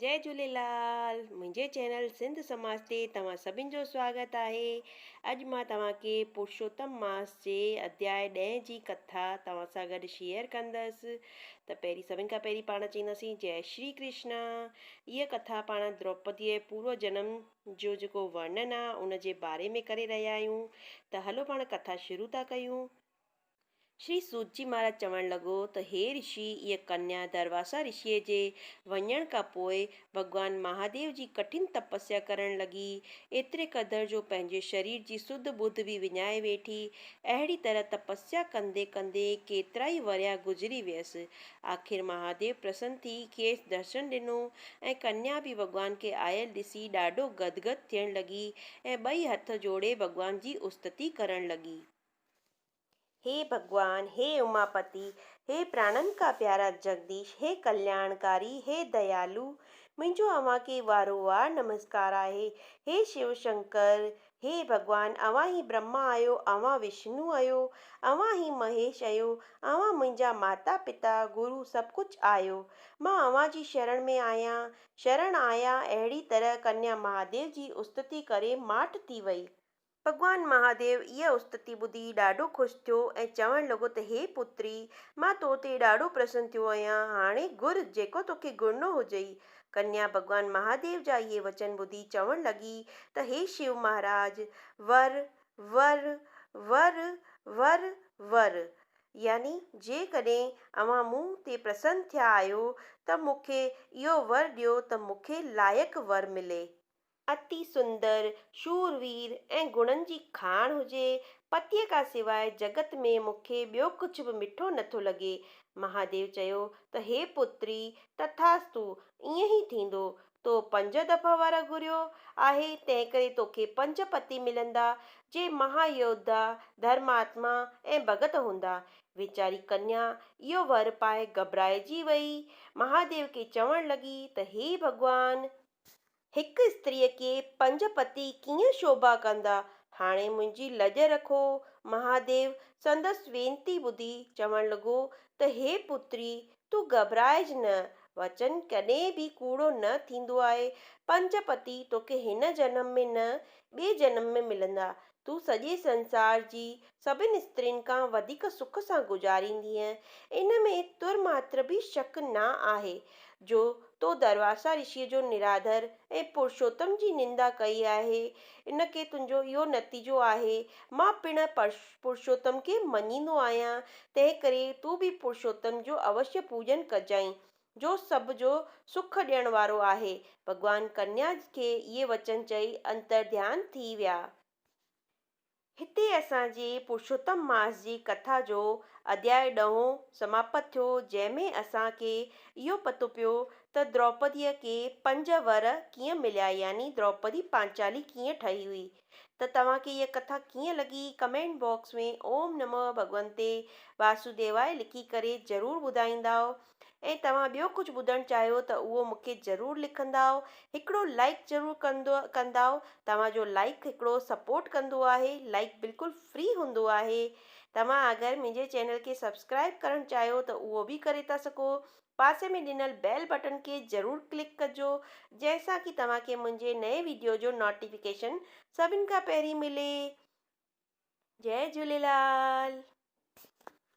जय झूलेलाल। मुंहिंजे चैनल सिंध समाज ते तव्हां सभिनि जो स्वागत आहे। अॼु मां तव्हांखे पुरुषोत्तम मास जे अध्याय 10 जी कथा तव्हां सां गॾु शेयर कंदसि। त सभिनि खां पहिरीं पाण चईंदासीं जय श्री कृष्णा। इहा कथा पाण द्रौपदीअ पूर्व जनम जो जेको वर्णन आहे उन जे बारे में करे रहिया आहियूं। त हलो पाण कथा शुरू था कयूं। श्री सूत जी महाराज चवण लॻो त हे ऋषि, इहा कन्या दरवासा ऋषिअ जे वञण खां पोइ भॻवान महादेव जी कठिन तपस्या करण लॻी। एतिरे क़दुरु जो पंहिंजे शरीर जी सुध बुध बि विञाए वेठी। अहिड़ी तरह तपस्या कंदे कंदे केतिरा ई वरिया गुज़री वियसि। आख़िर महादेव प्रसन्न थी खेसि दर्शन ॾिनो ऐं कन्या बि भॻवान खे आयल ॾिसी ॾाढो गदगद थियण लॻी ऐं ॿई हथ जोड़े भॻवान जी उस्तति करण लॻी। हे भगवान, हे उमापति, हे प्राणन का प्यारा जगदीश, हे कल्याणकारी, हे दयालु, मुंहिंजो अव्हां खे वारो वार नमस्कार आहे। हे शिव शंकर, हे भगवान, अव्हां ही ब्रह्मा आहियो, अव्हां विष्णु आहियो, अव्हां ही महेश आहियो, अव्हां मुंहिंजा माता पिता गुरु सभु कुझु आहियो। मां अव्हां जी शरण में आहियां, शरण आया। अहिड़ी तरह कन्या महादेव जी उस्तति करे माठ थी वई। भॻवान महादेव इहा उस्तति ॿुधी ॾाढो ख़ुशि थियो ऐं चवण लॻो त हे पुत्री, मां तो ते ॾाढो प्रसन्न थियो आहियां। हाणे घुर जेको तोखे घुरिणो हुजई। कन्या भॻवान महादेव जा इहे वचन ॿुधी चवण लॻी त हे शिव महाराज, वर वर वर वर वर, यानी जेकॾहिं अव्हां मूं ते प्रसन्न थिया आहियो त मूंखे इहो वर ॾियो त मूंखे लाइक़ु वर मिले। अति सुंदर, शूरवीर ऐं गुणनि जी खाण हुजे। पतीअ खां सवाइ जगत में मूंखे ॿियो कुझु बि मिठो नथो लॻे। महादेव चयो त हे पुत्री, तथास्तु, ईअं ई थींदो। तो 5 दफ़ा वर घुरियो आहे, तंहिं करे तोखे 5 पति मिलंदा, जे महायोद्धा, धर्मात्मा ऐं भगत हूंदा। वीचारी कन्या इहो वर पाए घबराइजी वई। महादेव खे चवण लॻी त हे भॻवान, हिकु स्त्रीअ खे 5 पति कीअं शोभा कंदा। हाणे मुंहिंजी लॼ रखो। महादेव संदसि वेनती ॿुधी चवण लॻो त हे पुत्री, तूं घबराइज न। वचन कॾहिं बि कूड़ो न थींदो आहे। 5 पति तोखे हिन जनम में न, ॿिए जनम में मिलंदा। तूं सॼे संसार जी सभिनि स्त्रियुनि खां वधीक सुख सां गुज़ारींदीअ। इन में तुर मात्र बि शक न आहे। जो तो दरवासा ऋषिअ जो निराधर ऐं पुरुषोत्तम जी निंदा कई आहे, इनखे तुंहिंजो इहो नतीजो आहे। मां पिण पुरुषोत्तम खे मञींदो आहियां, तंहिं करे तूं बि पुरुषोत्तम जो अवश्य पूजन कजांइ, जो सभ जो सुख ॾियण वारो आहे। भॻवान कन्या खे इहे वचन चई अंतर्ध्यान थी विया। हिते असांजे पुरुषोत्तम मास जी कथा जो अध्याय 10 समाप्त थियो, जंहिंमें असांखे इहो पतो पियो त द्रौपदीअ खे 5 वर कीअं मिलिया, यानी द्रौपदी पांचाली कीअं ठही हुई। त तव्हांखे इहा कथा कीअं लॻी, कमेंट बॉक्स में ओम नमो भगवंते वासुदेवाय लिखी करे ज़रूरु ॿुधाईंदव। ऐं तव्हां ॿियो कुझु ॿुधणु चाहियो त उहो मूंखे ज़रूरु लिखंदव। हिकिड़ो लाइक ज़रूरु कंदव। तव्हांजो लाइक हिकिड़ो सपोर्ट कंदो आहे। लाइक बिल्कुलु फ्री हूंदो आहे। तव्हां अगरि मुंहिंजे चैनल खे सब्सक्राइब करणु चाहियो त उहो बि करे था सघो। पासे में ॾिनल बेल बटन खे ज़रूरु क्लिक कजो, जंहिंसां कि तव्हांखे मुंहिंजे नए वीडियो जो नोटिफिकेशन सभिनि खां पहिरीं मिले। जय झूलेलाल।